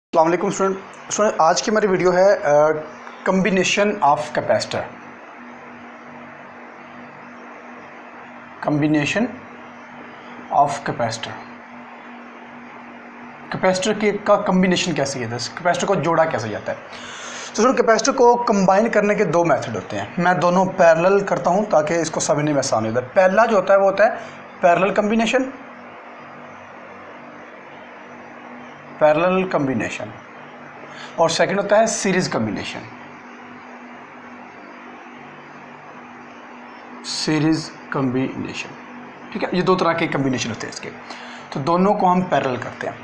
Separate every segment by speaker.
Speaker 1: अस्सलाम वालेकुम स्टूडेंट, आज की मेरी वीडियो है combination of capacitor. Combination of capacitor, capacitor का कम्बिनेशन कैसे होता है, कैपेसिटर को जोड़ा कैसे जाता है। तो स्टूडेंट, कैपेसिटर को कंबाइन करने के दो मेथड होते हैं। मैं दोनों पैरेलल करता हूं ताकि इसको समझने में आसानी होता है। पहला जो होता है वो होता है पैरेलल कम्बिनेशन, पैरेलल कम्बिनेशन, और सेकंड होता है सीरीज कम्बिनेशन। सीरीज कम्बिनेशन, ठीक है। ये दो तरह के कम्बिनेशन होते हैं इसके, तो दोनों को हम पैरेलल करते हैं।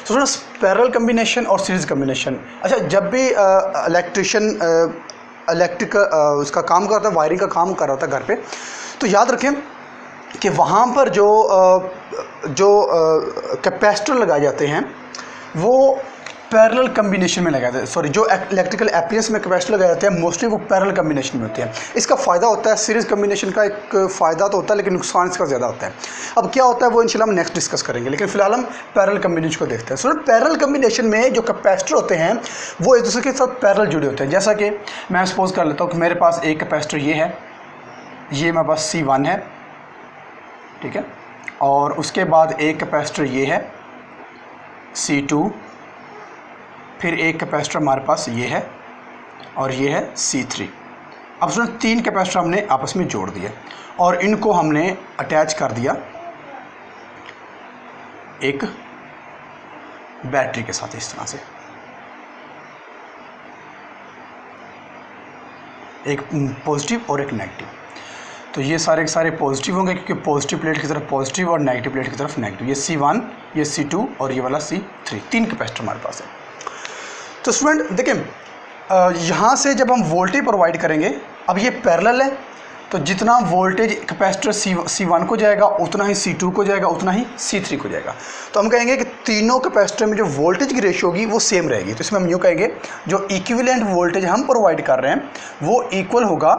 Speaker 1: तो फ्रेंड्स, पैरेलल कम्बिनेशन और सीरीज कम्बिनेशन, अच्छा, जब भी इलेक्ट्रिशियन इलेक्ट्रिक उसका काम कर रहा है, वायरिंग का काम कर रहा होता है घर पे, तो याद रखें कि वहाँ पर जो कैपेसिटर लगाए जाते हैं वो पैरेलल कम्बिनेशन में लगाए जाते हैं। सॉरी, जो इलेक्ट्रिकल एप्लायंस में कैपेसिटर लगाए जाते हैं मोस्टली वो पैरेलल कम्बिनेशन में होते हैं। इसका फ़ायदा होता है, सीरीज कम्बिनेशन का एक फ़ायदा तो होता है लेकिन नुकसान इसका ज़्यादा होता है। अब क्या होता है वो इंशाल्लाह हम नेक्स्ट डिस्कस करेंगे, लेकिन फिलहाल हम पैरेलल कम्बिनेशन को देखते हैं। सो पैरेलल कम्बिनेशन में जो कैपेसिटर होते हैं वो एक दूसरे के साथ पैरेलल जुड़े होते हैं। जैसा कि मैं सपोज कर लेता हूँ कि मेरे पास एक कैपेसिटर ये है, ये मेरे पास C1 है, ठीक है, और उसके बाद एक कैपेसिटर ये है C2, फिर एक कैपेसिटर हमारे पास ये है और ये है C3। अब सुनो, तीन कैपेसिटर हमने आपस में जोड़ दिए और इनको हमने अटैच कर दिया एक बैटरी के साथ, इस तरह से एक पॉजिटिव और एक नेगेटिव। तो ये सारे के सारे पॉजिटिव होंगे क्योंकि पॉजिटिव प्लेट की तरफ पॉजिटिव और नेगेटिव प्लेट की तरफ नेगेटिव। ये C1, ये C2 और ये वाला C3, तीन कैपेसिटर हमारे पास है। तो स्टूडेंट देखें, यहाँ से जब हम वोल्टेज प्रोवाइड करेंगे, अब ये पैरेलल है तो जितना वोल्टेज कैपेसिटर C1 को जाएगा उतना ही C2 को जाएगा, उतना ही C3 को जाएगा। तो हम कहेंगे कि तीनों कैपेसिटर में जो वोल्टेज की रेशियो होगी वो सेम रहेगी। तो इसमें हम यूँ कहेंगे जो इक्विवेलेंट वोल्टेज हम प्रोवाइड कर रहे हैं वो इक्वल होगा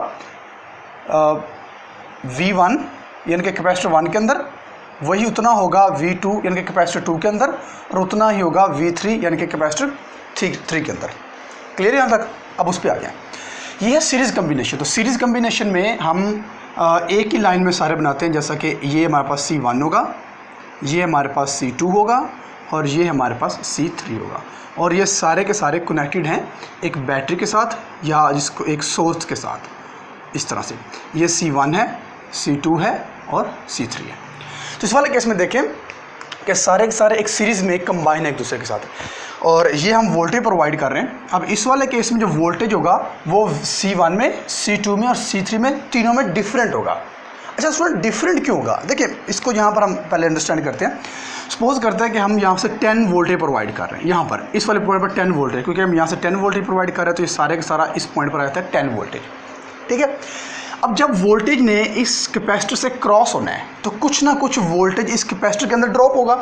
Speaker 1: V1 यानी कि कैपेसिटर 1 के अंदर, वही उतना होगा V2 यानी कि कैपेसिटर 2 के अंदर, और उतना ही होगा V3 यानी कि कैपेसिटर 3 के अंदर। क्लियर है यहाँ तक? अब उस पर आ जाए। ये है सीरीज़ कम्बिनेशन। तो सीरीज़ कम्बिनेशन में हम एक ही लाइन में सारे बनाते हैं, जैसा कि ये हमारे पास C1 होगा, ये हमारे पास C2 होगा और ये हमारे पास C3 होगा, और ये सारे के सारे कनेक्टेड हैं एक बैटरी के साथ या जिसको एक सोर्स के साथ, इस तरह से। ये C1 है, C2 है और C3 है। तो इस वाले केस में देखें कि सारे के सारे एक सीरीज़ में कंबाइन है एक दूसरे के साथ, और ये हम वोल्टेज प्रोवाइड कर रहे हैं। अब इस वाले केस में जो वोल्टेज होगा वो C1 में, C2 में और C3 में, तीनों में डिफरेंट होगा। अच्छा स्टूडेंट, डिफरेंट क्यों होगा? देखिए, इसको यहाँ पर हम पहले अंडरस्टैंड करते हैं। सपोज करते हैं कि हम यहाँ से 10 वोल्टेज प्रोवाइड कर रहे हैं, यहाँ पर इस वाले पॉइंट पर 10 वोल्टेज, क्योंकि हम यहाँ से 10 वोल्टेज प्रोवाइड कर रहे हैं तो ये सारे का सारा इस पॉइंट पर आ जाता है 10 वोल्टेज, ठीक है। अब जब वोल्टेज ने इस कैपेसिटर से क्रॉस होना है तो कुछ ना कुछ वोल्टेज इस कैपेसिटर के अंदर ड्रॉप होगा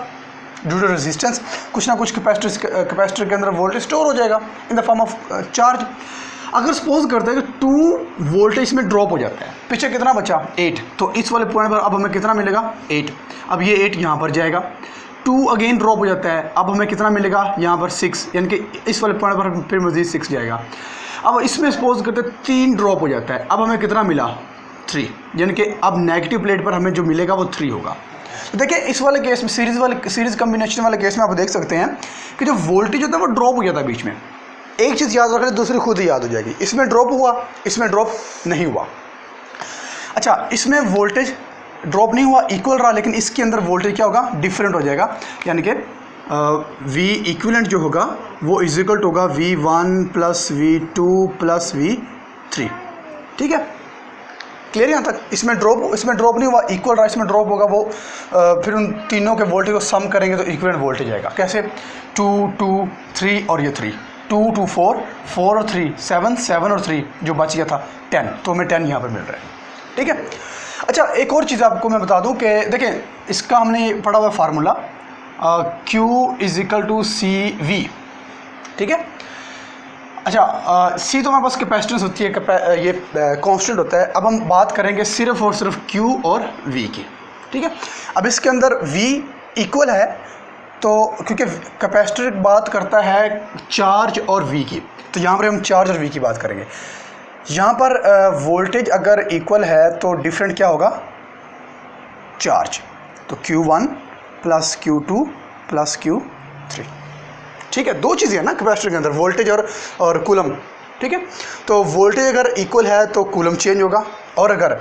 Speaker 1: ड्यू टू रेजिस्टेंस। कुछ ना कुछ कैपेसिटर के अंदर वोल्टेज स्टोर हो जाएगा in the form of charge. अगर सपोज करते हैं कि 2 वोल्टेज इसमें ड्रॉप हो जाता है, पीछे कितना बचा 8, तो इस वाले पॉइंट पर अब हमें कितना मिलेगा 8। अब ये 8 यहाँ पर जाएगा, 2 अगेन ड्रॉप हो जाता है, अब हमें कितना मिलेगा यहाँ पर 6, यानी कि इस वाले पॉइंट पर फिर मजीद 6 जाएगा। अब इसमें सपोज करते 3 ड्रॉप हो जाता है, अब हमें कितना मिला 3, यानी कि अब नेगेटिव प्लेट पर हमें जो मिलेगा वो 3 होगा। तो देखिए, इस वाले केस में सीरीज कम्बिनेशन वाले केस में आप देख सकते हैं कि जो वोल्टेज होता है वो ड्रॉप हो जाता है बीच में। एक चीज़ याद रखें, दूसरी खुद ही याद हो जाएगी। इसमें ड्रॉप हुआ, इसमें ड्रॉप नहीं हुआ। अच्छा, इसमें वोल्टेज ड्रॉप नहीं हुआ, इक्वल रहा, लेकिन इसके अंदर वोल्टेज क्या होगा, डिफरेंट हो जाएगा, यानी कि V इक्विवेलेंट जो होगा वो इज इक्वल टू होगा V1 plus V2 plus V3, ठीक है। क्लियर यहाँ तक? इसमें ड्रॉप नहीं हुआ, इक्वल रहा, इसमें ड्रॉप होगा, वो फिर उन तीनों के वोल्टेज को सम करेंगे तो इक्विवेलेंट वोल्टेज आएगा। कैसे? 2 2 3 और ये 3, 2 2 4 4 और 3 7 7 और 3 जो बच गया था 10, तो हमें 10 यहाँ पर मिल रहा है, ठीक है। अच्छा, एक और चीज़ आपको मैं बता दूँ कि देखें, इसका हमने पढ़ा हुआ formula Q is equal to CV, ठीक है। अच्छा, C तो हमारे पास कैपेसिटेंस होती है, ये कांस्टेंट होता है। अब हम बात करेंगे सिर्फ और सिर्फ Q और V की, ठीक है। अब इसके अंदर V इक्वल है तो क्योंकि कैपेसिटर बात करता है चार्ज और वी की, तो यहाँ पर हम चार्ज और वी की बात करेंगे। यहाँ पर वोल्टेज अगर इक्वल है तो डिफरेंट क्या होगा, चार्ज। तो Q1 plus Q2 plus Q3, ठीक है। दो चीज़ें हैं ना कैपेसिटर के अंदर, वोल्टेज और कूलम, ठीक है। तो वोल्टेज अगर इक्वल है तो कूलम चेंज होगा, और अगर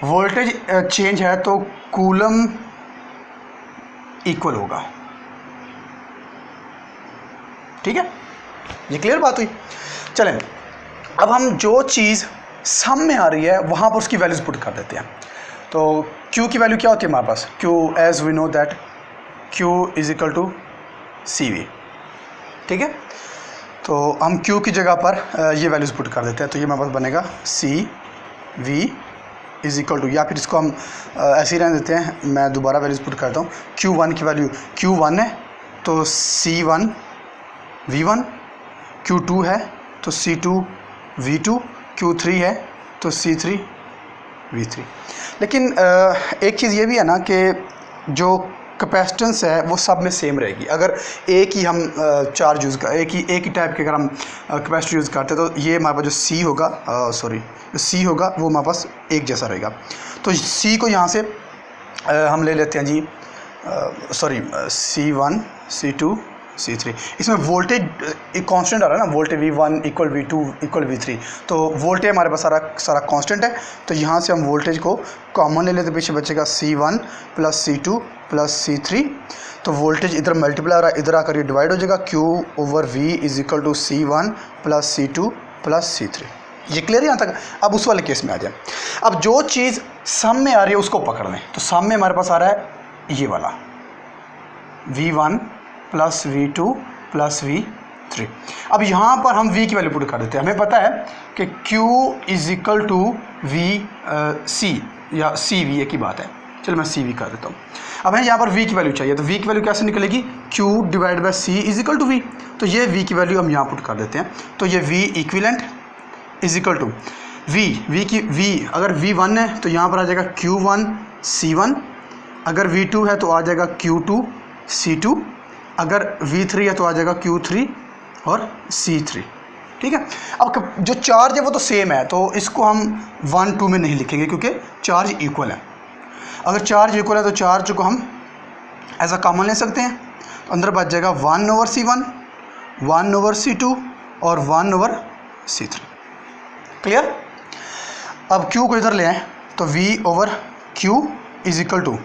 Speaker 1: वोल्टेज चेंज है तो कूलम इक्वल होगा, ठीक है। ये क्लियर बात हुई। चलें, अब हम जो चीज़ सम में आ रही है वहाँ पर उसकी वैल्यूज पुट कर देते हैं। तो Q की वैल्यू क्या होती है हमारे पास, Q as we know that Q is equal to CV, ठीक है। तो हम Q की जगह पर ये वैल्यूज पुट कर देते हैं, तो ये हमारे पास बनेगा CV इज इक्वल टू, या फिर इसको हम ऐसे ही रहने देते हैं, मैं दोबारा वैल्यूज पुट करता हूँ। Q1 की वैल्यू Q1 है तो C1 V1, Q2 है तो C2 V2, Q3 है तो C3 V3। लेकिन एक चीज़ ये भी है ना कि जो कैपेसिटेंस है वो सब में सेम रहेगी। अगर एक ही हम चार्ज यूज़ कर, एक ही टाइप के अगर हम कैपेसिटर यूज़ करते हैं तो ये हमारे पास जो C होगा, जो C होगा वो हमारे पास एक जैसा रहेगा। तो C को यहाँ से हम ले लेते हैं जी, C1 C2 C3। इसमें वोल्टेज एक कांस्टेंट आ रहा है ना, voltage V1 equal V2 equal V3, तो वोल्टेज हमारे पास सारा कांस्टेंट है। तो यहाँ से हम वोल्टेज को कॉमन ले लेते, पीछे बचेगा C1 plus C2 plus C3। तो वोल्टेज इधर मल्टीप्लाई हो रहा है, इधर आकर ये डिवाइड हो जाएगा, Q/V is equal to C1 plus C2 plus C3। ये क्लियर है यहाँ तक। अब उस वाले केस में आ जाए। अब जो चीज़ सम में आ रही है उसको पकड़ लें। तो सम में हमारे पास आ रहा है ये वाला V1 plus V2 plus V3। अब यहाँ पर हम V की वैल्यू पुट कर देते हैं। हमें पता है कि Q is equal to VC या CV, एक ही बात है। चलो मैं CV कर देता हूँ। अब हमें यहाँ पर V की वैल्यू चाहिए, तो V की वैल्यू कैसे निकलेगी, Q divide by C is equal to V। तो ये V की वैल्यू हम यहाँ पुट कर देते हैं। तो ये V equivalent is equal to V अगर V1 है तो यहाँ पर आ जाएगा Q1 C1, अगर V2 है तो आ जाएगा Q2 C2, अगर V3 है तो आ जाएगा Q3 और C3, ठीक है। अब जो चार्ज है वो तो सेम है, तो इसको हम 1 2 में नहीं लिखेंगे क्योंकि चार्ज इक्वल है। अगर चार्ज इक्वल है तो चार्ज को हम ऐसा कॉमन ले सकते हैं, तो अंदर बच जाएगा 1/C1, 1/C2 और 1/C3। क्लियर। अब Q को इधर ले आए तो V/Q इज इक्वल टू,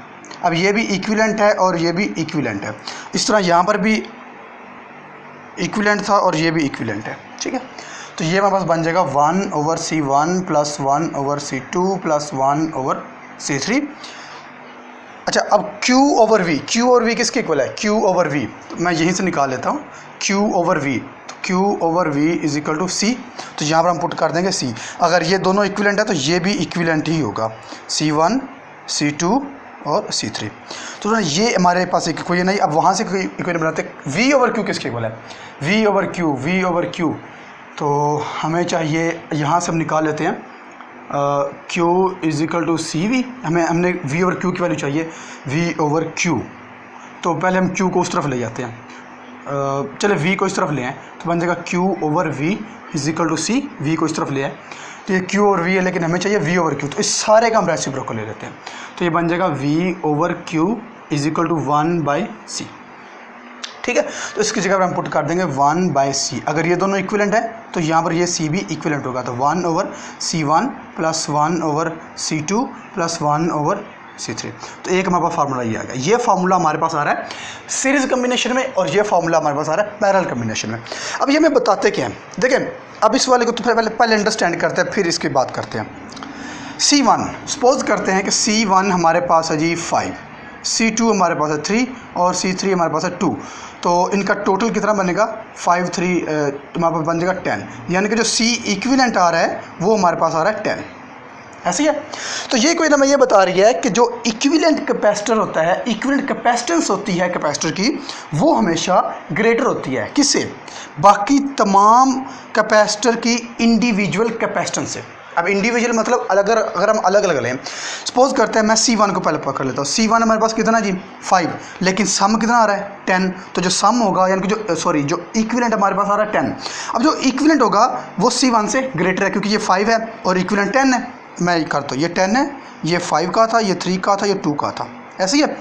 Speaker 1: अब ये भी इक्विलेंट है और ये भी इक्विलेंट है, इस तरह यहाँ पर भी इक्विलेंट था और ये भी इक्विलेंट है, ठीक है। तो ये हमारे पास बन जाएगा 1/C1 plus 1/C2 plus 1/C3। अच्छा, अब Q और V किसके इक्वल है, Q/V, तो मैं यहीं से निकाल लेता हूँ Q/V। तो Q/V is equal to C, तो यहाँ पर हम पुट कर देंगे C। अगर ये दोनों इक्विलेंट है तो ये भी इक्विलेंट ही होगा, C1 C2 और C3। तो ये हमारे पास एक इक्वेशन नहीं। अब वहाँ से कोई इक्वेशन बनाते हैं। V/Q किसके इक्वल है, V/Q। तो हमें चाहिए, यहाँ से हम निकाल लेते हैं Q is equal to CV। हमने V/Q की वैल्यू चाहिए, V/Q। तो पहले हम Q को उस तरफ ले जाते हैं, चले V को इस तरफ ले आए तो बन जाएगा Q/V is equal to C। V को इस तरफ ले आए तो ये Q और V है, लेकिन हमें चाहिए V/Q, तो इस सारे का हम रेसिप्रोकल को ले लेते हैं। तो ये बन जाएगा V/Q is equal to 1/C, ठीक है। तो इसकी जगह पर हम पुट कर देंगे 1/C। अगर ये दोनों इक्विलेंट है तो यहाँ पर ये C भी इक्विलेंट होगा, तो 1/C1 plus 1/C2 plus 1/C3। तो एक हमारे पास फार्मूला ये आ गया। ये फार्मूला हमारे पास आ रहा है सीरीज कम्बिनेशन में और ये फार्मूला हमारे पास आ रहा है पैरेलल कम्बिनेशन में। अब ये हमें बताते क्या हैं, देखें। अब इस वाले को तो पहले अंडरस्टैंड करते हैं, फिर इसकी बात करते हैं। C1 सपोज करते हैं कि C1 हमारे पास है जी 5, C2 हमारे पास है 3 और C3 हमारे पास है 2। तो इनका टोटल कितना बनेगा, 5 3 हमारे पास बन जाएगा 10, यानी कि जो C इक्विवेलेंट आ रहा है वो हमारे पास आ रहा है 10। ऐसी है। तो ये कोई हमें ये बता रही है कि जो इक्विवेलेंट कैपेसिटर होता है, इक्विवेलेंट कैपेसिटेंस होती है कैपेसिटर की, वो हमेशा ग्रेटर होती है किससे, बाकी तमाम कैपेसिटर की इंडिविजुअल कैपेसिटेंस से। अब इंडिविजुअल मतलब अगर हम अलग अलग लें, सपोज करते हैं मैं C1 को पहले पकड़ लेता हूँ। C1 हमारे पास कितना जी 5, लेकिन सम कितना आ रहा है 10, तो जो सम होगा यानी कि जो इक्विवेलेंट हमारे पास आ रहा है 10। अब जो इक्विवेलेंट होगा वो C1 से ग्रेटर है, क्योंकि ये 5 है और इक्विवेलेंट 10 है। मैं करता हूँ, ये 10 है, ये 5 का था, ये 3 का था, ये 2 का था, ऐसे ही है।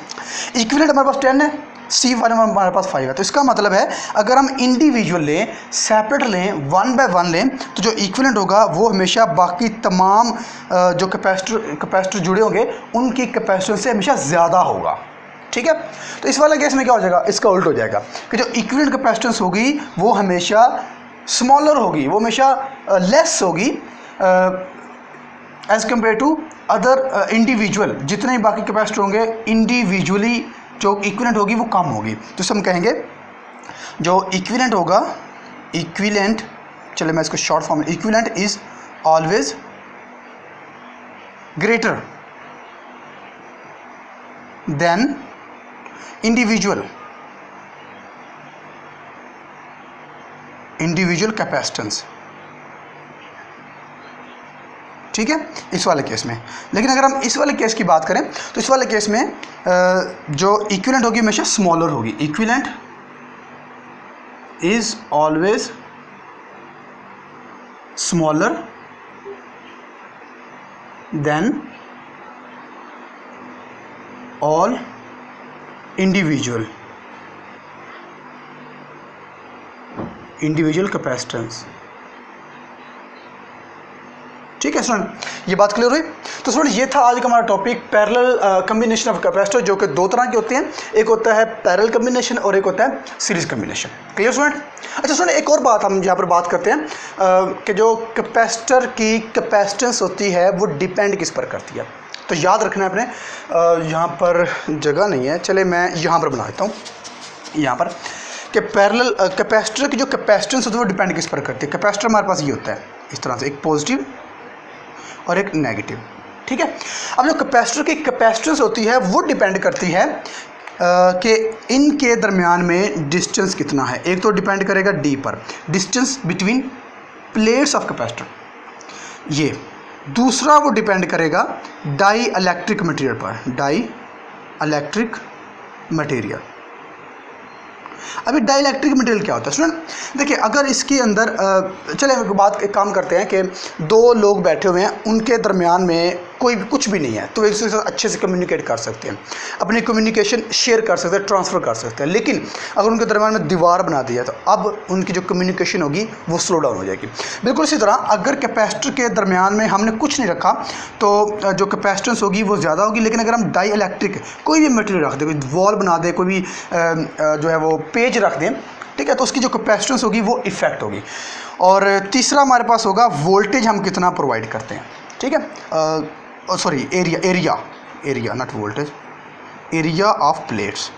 Speaker 1: इक्विवेलेंट हमारे पास 10 है, C1 हमारे पास 5 है। तो इसका मतलब है अगर हम इंडिविजुअल लें, सेपरेट लें, 1 बाय 1 लें, तो जो इक्विवेलेंट होगा वो हमेशा बाकी तमाम जो कैपेसिटर जुड़े होंगे उनकी कैपेसिटेंस से हमेशा ज़्यादा होगा। ठीक है, तो इस वाले केस में क्या हो जाएगा, इसका उल्ट हो जाएगा कि जो इक्विवेलेंट कैपेसिटेंस होगी वो हमेशा स्मॉलर होगी, वो हमेशा लेस होगी as compare to other individual. जितने ही बाकी कैपेसिटर होंगे इंडिविजुअली जो इक्विवेलेंट होगी वो कम होगी। तो इसे हम कहेंगे जो इक्विवेलेंट होगा, इक्विवेलेंट, चलिए मैं इसको शॉर्ट फॉर्म में, equivalent is always greater than individual capacitance. ठीक है, इस वाले केस में। लेकिन अगर हम इस वाले केस की बात करें तो इस वाले केस में जो इक्विवेलेंट होगी हमेशा स्मॉलर होगी। Equivalent is always smaller than all individual capacitance. ठीक है स्टूडेंट, ये बात क्लियर हुई। तो स्टूडेंट ये था आज का हमारा topic, parallel combination of capacitor, जो कि दो तरह के होते हैं, एक होता है पैरेलल कम्बिनेशन और एक होता है सीरीज कम्बिनेशन। Clear student? अच्छा स्टूडेंट, एक और बात हम यहाँ पर बात करते हैं कि जो कैपेसिटर की कैपेसिटेंस होती है वो डिपेंड किस पर करती है। तो याद रखना है अपने, यहाँ पर जगह नहीं है, चले मैं यहाँ पर बना देता हूँ, यहाँ पर कि पैरेलल कैपेसिटर की जो कैपेसिटेंस होती है वो डिपेंड किस पर करती है। कैपेसिटर हमारे पास ये होता है इस तरह से, एक पॉजिटिव और एक नेगेटिव। ठीक है, अब जो कैपेसिटर की कैपेसिटेंस होती है वो डिपेंड करती है कि इनके दरमियान में डिस्टेंस कितना है। एक तो डिपेंड करेगा डी पर, distance between plates of capacitor, ये। दूसरा वो डिपेंड करेगा डाई इलेक्ट्रिक मटेरियल पर, डाई इलेक्ट्रिक मटेरियल। अभी डाइलेक्ट्रिक मटेरियल क्या होता है स्टूडेंट? देखिए, अगर इसके अंदर चले एक काम करते हैं कि दो लोग बैठे हुए हैं, उनके दरमियान में कोई कुछ भी नहीं है, तो एक दूसरे से अच्छे से कम्युनिकेट कर सकते हैं, अपनी कम्युनिकेशन शेयर कर सकते हैं, ट्रांसफ़र कर सकते हैं। लेकिन अगर उनके दरमियान में दीवार बना दी है तो अब उनकी जो कम्युनिकेशन होगी वो स्लो डाउन हो जाएगी। बिल्कुल इसी तरह अगर कैपेसिटर के दरमियान में हमने कुछ नहीं रखा तो जो कैपेसिटेंस होगी वो ज़्यादा होगी। लेकिन अगर हम डाई इलेक्ट्रिक कोई भी मटेरियल रख दें, कोई वॉल बना दें, कोई भी जो है वो पेज रख दें, ठीक है, तो उसकी जो कैपेसिटेंस होगी वो इफेक्ट होगी। और तीसरा हमारे पास होगा वोल्टेज हम कितना प्रोवाइड करते हैं। ठीक है, sorry area not voltage, area of plates.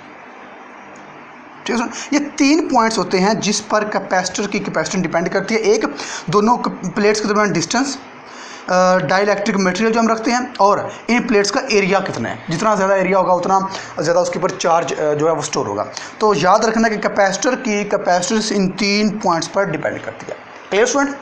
Speaker 1: ठीक है, ये 3 पॉइंट्स होते हैं जिस पर कैपेसिटर की कैपेसिटेंस डिपेंड करती है। एक, दोनों प्लेट्स के दरमियान डिस्टेंस, डाइलेक्ट्रिक मटेरियल जो हम रखते हैं, और इन प्लेट्स का एरिया कितना है। जितना ज़्यादा एरिया होगा उतना ज़्यादा उसके ऊपर चार्ज जो है वो स्टोर होगा। तो याद रखना कि कैपेसिटर की कैपेसिटेंस इन 3 पॉइंट्स पर डिपेंड करती है। Clear student?